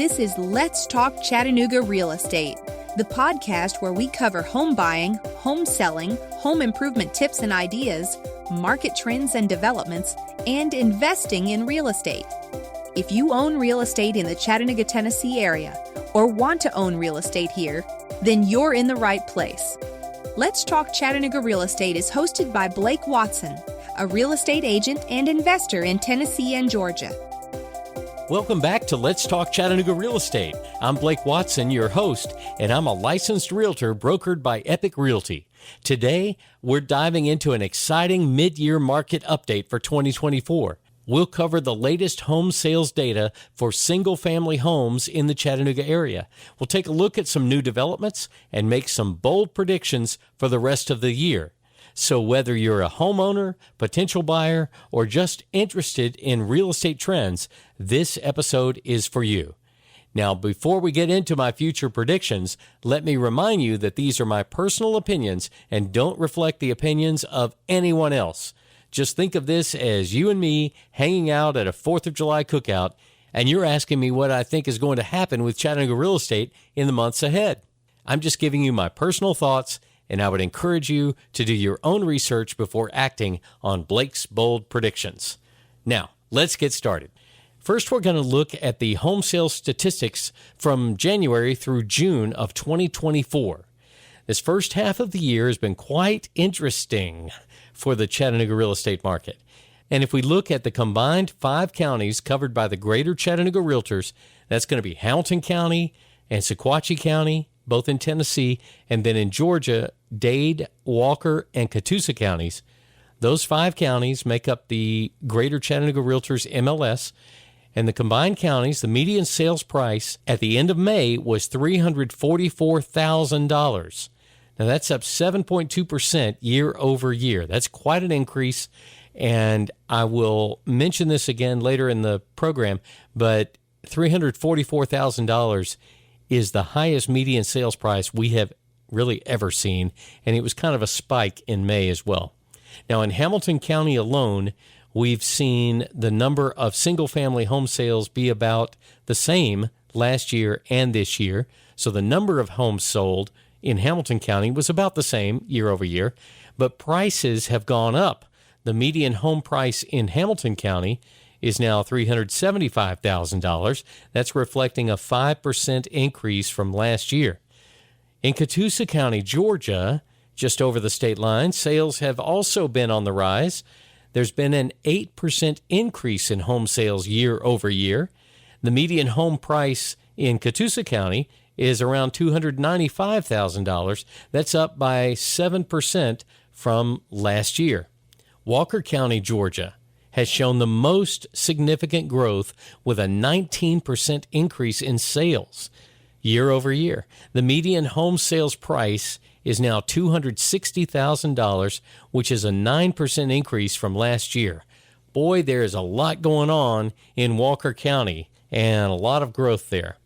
This is Let's Talk Chattanooga Real Estate, the podcast where we cover home buying, home selling, home improvement tips and ideas, market trends and developments, and investing in real estate. If you own real estate in the Chattanooga, Tennessee area, or want to own real estate here, then you're in the right place. Let's Talk Chattanooga Real Estate is hosted by Blake Watson, a real estate agent and investor in Tennessee and Georgia. Welcome back to Let's Talk Chattanooga Real Estate. I'm Blake Watson, your host, and I'm a licensed realtor brokered by Epique Realty. Today, we're diving into an exciting mid-year market update for 2024. We'll cover the latest home sales data for single-family homes in the Chattanooga area. We'll take a look at some new developments and make some bold predictions for the rest of the year. So whether you're a homeowner, potential buyer, or just interested in real estate trends, this episode is for you. Now, before we get into my future predictions, let me remind you that these are my personal opinions and don't reflect the opinions of anyone else. Just think of this as you and me hanging out at a 4th of July cookout, and you're asking me what I think is going to happen with Chattanooga real estate in the months ahead. I'm just giving you my personal thoughts, and I would encourage you to do your own research before acting on Blake's bold predictions. Now, let's get started. First, we're going to look at the home sales statistics from January through June of 2024. This first half of the year has been quite interesting for the Chattanooga real estate market. And if we look at the combined 5 counties covered by the Greater Chattanooga Realtors, that's going to be Hamilton County and Sequatchie County, both in Tennessee, and then in Georgia, Dade, Walker, and Catoosa counties. Those 5 counties make up the Greater Chattanooga Realtors MLS, and the combined counties, the median sales price at the end of May was $344,000. Now that's up 7.2% year over year. That's quite an increase, and I will mention this again later in the program, but $344,000 is the highest median sales price we have really ever seen, and it was kind of a spike in May as well. Now, in Hamilton County alone, we've seen the number of single-family home sales be about the same last year and this year. So the number of homes sold in Hamilton County was about the same year over year, but prices have gone up. The median home price in Hamilton County is now $375,000. That's reflecting a 5% increase from last year. In Catoosa County, Georgia, just over the state line, sales have also been on the rise. There's been an 8% increase in home sales year over year. The median home price in Catoosa County is around $295,000. That's up by 7% from last year. Walker County, Georgia, has shown the most significant growth with a 19% increase in sales year over year. The median home sales price is now $260,000, which is a 9% increase from last year. Boy, there's a lot going on in Walker County and a lot of growth there.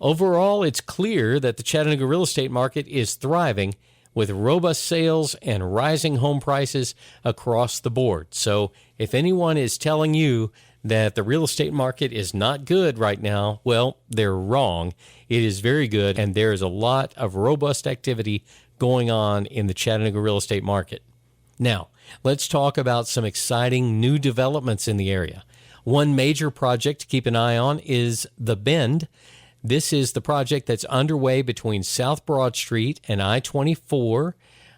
Overall, it's clear that the Chattanooga real estate market is thriving with robust sales and rising home prices across the board. So if anyone is telling you that the real estate market is not good right now, well, they're wrong. It is very good, and there is a lot of robust activity going on in the Chattanooga real estate market. Now, let's talk about some exciting new developments in the area. One major project to keep an eye on is The Bend. This is the project that's underway between South Broad Street and I-24,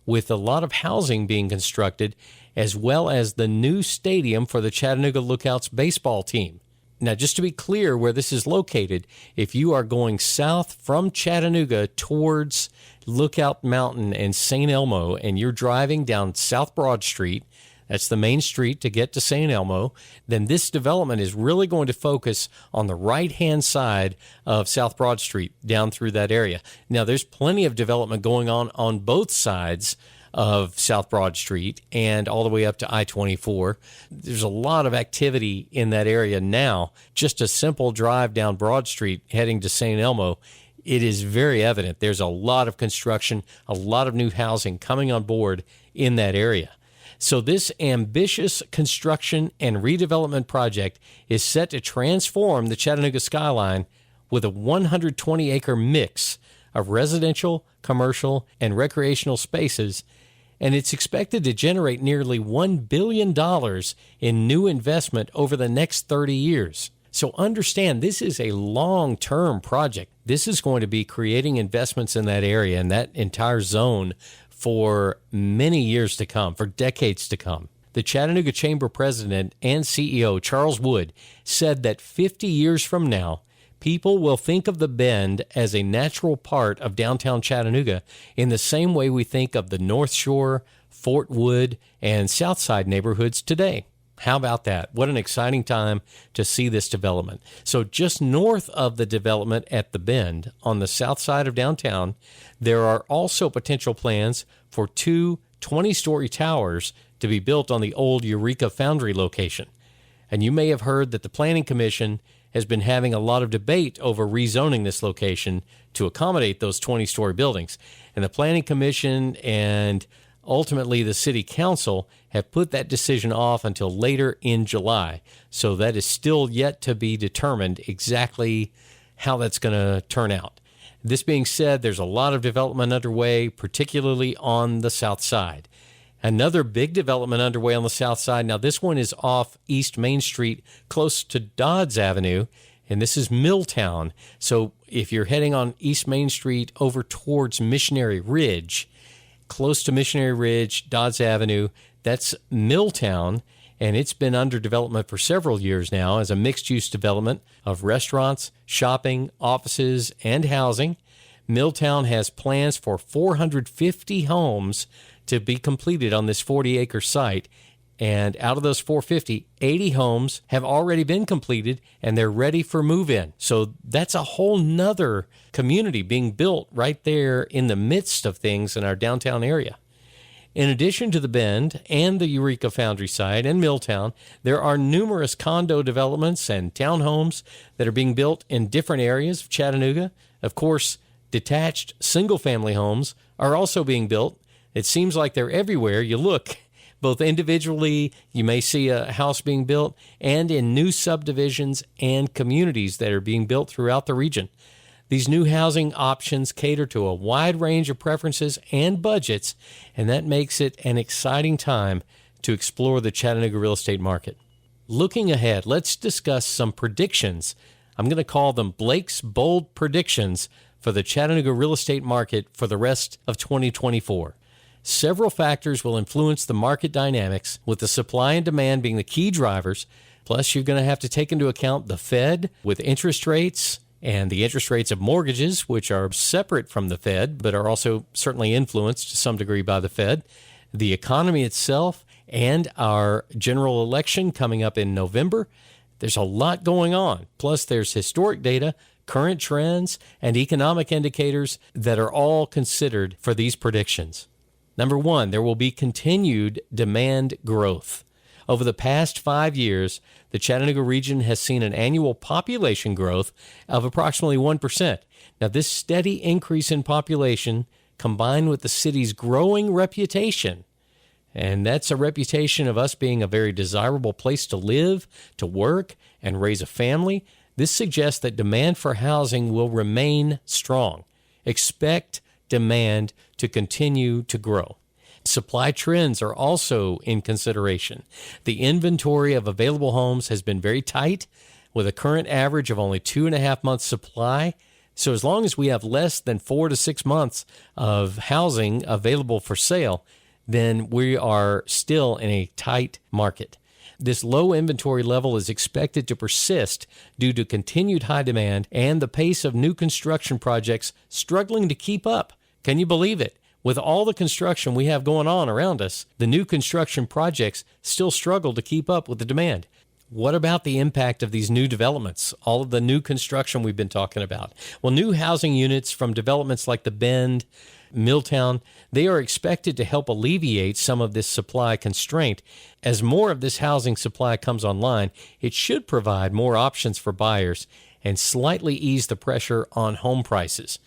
with a lot of housing being constructed, as well as the new stadium for the Chattanooga Lookouts baseball team. Now, just to be clear where this is located, if you are going south from Chattanooga towards Lookout Mountain and St. Elmo, and you're driving down South Broad Street, that's the main street to get to St. Elmo, then this development is really going to focus on the right-hand side of South Broad Street down through that area. Now, there's plenty of development going on both sides of South Broad Street and all the way up to I-24. There's a lot of activity in that area now. Just a simple drive down Broad Street heading to St. Elmo, it is very evident there's a lot of construction, a lot of new housing coming on board in that area. So this ambitious construction and redevelopment project is set to transform the Chattanooga skyline with a 120-acre mix of residential, commercial, and recreational spaces, and it's expected to generate nearly $1 billion in new investment over the next 30 years. So understand, this is a long-term project. This is going to be creating investments in that area and that entire zone for many years to come, for decades to come. The Chattanooga Chamber President and CEO, Charles Wood, said that 50 years from now, people will think of the Bend as a natural part of downtown Chattanooga in the same way we think of the North Shore, Fort Wood, and Southside neighborhoods today. How about that? What an exciting time to see this development. So just north of the development at the Bend, on the south side of downtown, there are also potential plans for two 20-story towers to be built on the old Eureka Foundry location. And you may have heard that the Planning Commission has been having a lot of debate over rezoning this location to accommodate those 20-story buildings. And the Planning Commission and ultimately the City Council have put that decision off until later in July. So that is still yet to be determined exactly how that's going to turn out. This being said, there's a lot of development underway, particularly on the south side. Another big development underway on the south side. Now, this one is off East Main Street, close to Dodds Avenue, and this is Milltown. So if you're heading on East Main Street over towards Missionary Ridge, close to Missionary Ridge, Dodds Avenue, that's Milltown, and it's been under development for several years now as a mixed-use development of restaurants, shopping, offices, and housing. Milltown has plans for 450 homes to be completed on this 40-acre site. And out of those 450, 80 homes have already been completed, and they're ready for move-in. So that's a whole nother community being built right there in the midst of things in our downtown area. In addition to the Bend and the Eureka Foundry site and Milltown, there are numerous condo developments and townhomes that are being built in different areas of Chattanooga. Of course, detached single-family homes are also being built. It seems like they're everywhere. You look, both individually, you may see a house being built, and in new subdivisions and communities that are being built throughout the region. These new housing options cater to a wide range of preferences and budgets, and that makes it an exciting time to explore the Chattanooga real estate market. Looking ahead, let's discuss some predictions. I'm going to call them Blake's Bold Predictions for the Chattanooga real estate market for the rest of 2024. Several factors will influence the market dynamics, with the supply and demand being the key drivers. Plus, you're going to have to take into account the Fed with interest rates and the interest rates of mortgages, which are separate from the Fed, but are also certainly influenced to some degree by the Fed, the economy itself, and our general election coming up in November. There's a lot going on. Plus, there's historic data, current trends, and economic indicators that are all considered for these predictions. Number one, there will be continued demand growth. Over the past 5 years, the Chattanooga region has seen an annual population growth of approximately 1%. Now, this steady increase in population, combined with the city's growing reputation, and that's a reputation of us being a very desirable place to live, to work, and raise a family, this suggests that demand for housing will remain strong. Expect demand to continue to grow. Supply trends are also in consideration. The inventory of available homes has been very tight, with a current average of only 2.5 months supply. So as long as we have less than 4 to 6 months of housing available for sale, then we are still in a tight market. This low inventory level is expected to persist due to continued high demand and the pace of new construction projects struggling to keep up. Can you believe it? With all the construction we have going on around us, the new construction projects still struggle to keep up with the demand. What about the impact of these new developments, all of the new construction we've been talking about? Well, new housing units from developments like the Bend, Milltown, they are expected to help alleviate some of this supply constraint. As more of this housing supply comes online, it should provide more options for buyers and slightly ease the pressure on home prices.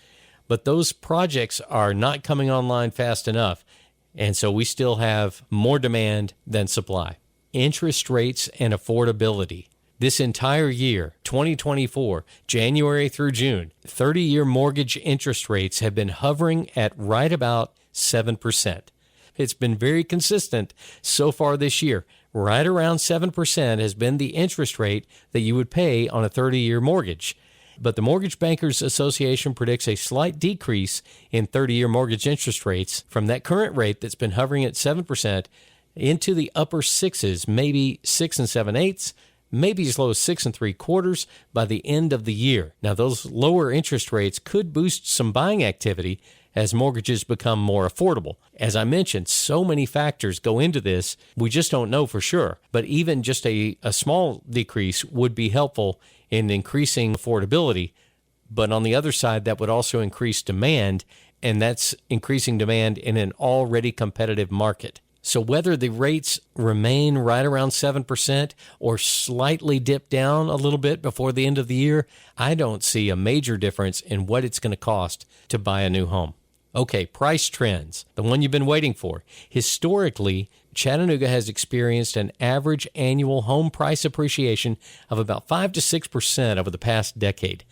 But those projects are not coming online fast enough, and so we still have more demand than supply. Interest rates and affordability. This entire year, 2024, January through June, 30-year mortgage interest rates have been hovering at right about 7%. It's been very consistent so far this year. Right around 7% has been the interest rate that you would pay on a 30-year mortgage. But the Mortgage Bankers Association predicts a slight decrease in 30-year mortgage interest rates from that current rate that's been hovering at 7% into the upper sixes, maybe 6 7/8, maybe as low as 6 3/4 by the end of the year. Now, those lower interest rates could boost some buying activity as mortgages become more affordable. As I mentioned, so many factors go into this, we just don't know for sure. But even just a small decrease would be helpful in increasing affordability. But on the other side, that would also increase demand, and that's increasing demand in an already competitive market. So whether the rates remain right around 7% or slightly dip down a little bit before the end of the year, I don't see a major difference in what it's going to cost to buy a new home. Okay, price trends, the one you've been waiting for. Historically, Chattanooga has experienced an average annual home price appreciation of about 5 to 6% over the past decade.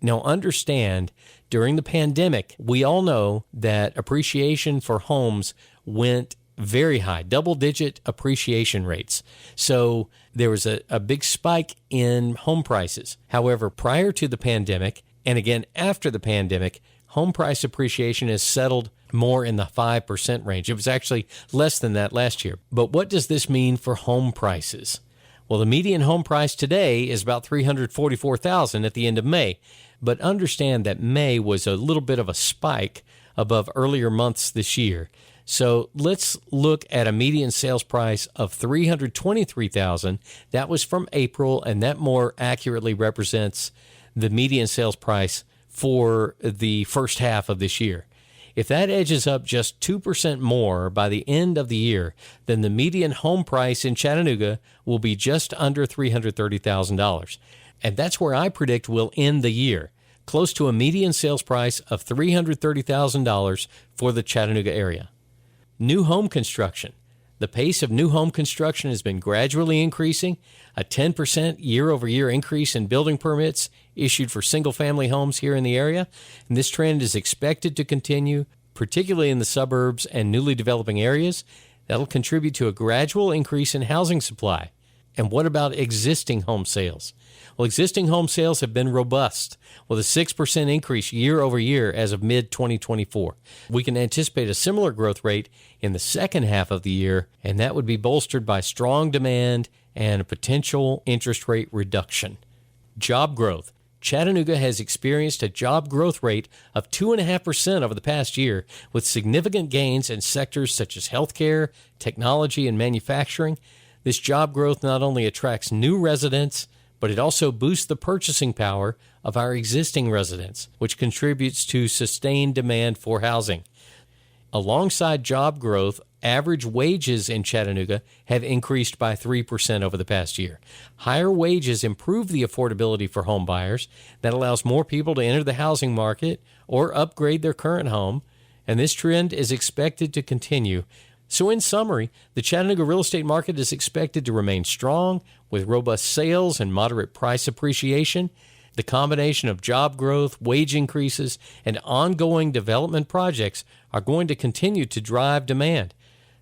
Now, understand, during the pandemic, we all know that appreciation for homes went very high, double-digit appreciation rates. So there was a big spike in home prices. However, prior to the pandemic, and again after the pandemic, home price appreciation has settled more in the 5% range. It was actually less than that last year. But what does this mean for home prices? Well, the median home price today is about $344,000 at the end of May. But understand that May was a little bit of a spike above earlier months this year. So let's look at a median sales price of $323,000. That was from April, and that more accurately represents the median sales price for the first half of this year. If that edges up just 2% more by the end of the year, then the median home price in Chattanooga will be just under $330,000. And that's where I predict we'll end the year, close to a median sales price of $330,000 for the Chattanooga area. New home construction. The pace of new home construction has been gradually increasing. A 10% year-over-year increase in building permits issued for single-family homes here in the area. And this trend is expected to continue, particularly in the suburbs and newly developing areas. That'll contribute to a gradual increase in housing supply. And what about existing home sales? Well, existing home sales have been robust, with a 6% increase year over year as of mid-2024. We can anticipate a similar growth rate in the second half of the year, and that would be bolstered by strong demand and a potential interest rate reduction. Job growth. Chattanooga has experienced a job growth rate of 2.5% over the past year, with significant gains in sectors such as healthcare, technology, and manufacturing. This job growth not only attracts new residents, but it also boosts the purchasing power of our existing residents, which contributes to sustained demand for housing. Alongside job growth, average wages in Chattanooga have increased by 3% over the past year. Higher wages improve the affordability for home buyers. That allows more people to enter the housing market or upgrade their current home, and this trend is expected to continue. So in summary, the Chattanooga real estate market is expected to remain strong with robust sales and moderate price appreciation. The combination of job growth, wage increases, and ongoing development projects are going to continue to drive demand.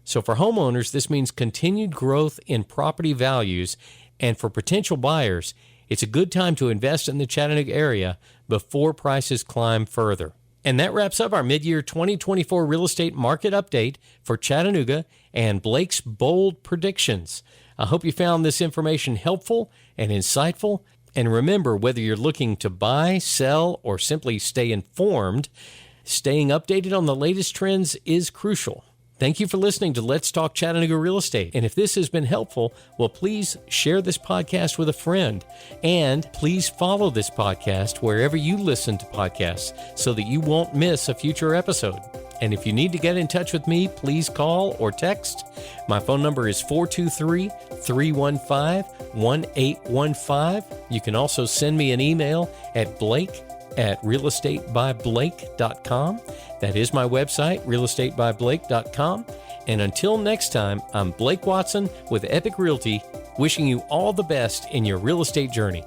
So for homeowners, this means continued growth in property values, and for potential buyers, it's a good time to invest in the Chattanooga area before prices climb further. And that wraps up our mid-year 2024 real estate market update for Chattanooga and Blake's bold predictions. I hope you found this information helpful and insightful. And remember, whether you're looking to buy, sell, or simply stay informed, staying updated on the latest trends is crucial. Thank you for listening to Let's Talk Chattanooga Real Estate. And if this has been helpful, well, please share this podcast with a friend. And please follow this podcast wherever you listen to podcasts so that you won't miss a future episode. And if you need to get in touch with me, please call or text. My phone number is 423-315-1815. You can also send me an email at blake@realestatebyblake.com. That is my website, realestatebyblake.com. And until next time, I'm Blake Watson with Epique Realty, wishing you all the best in your real estate journey.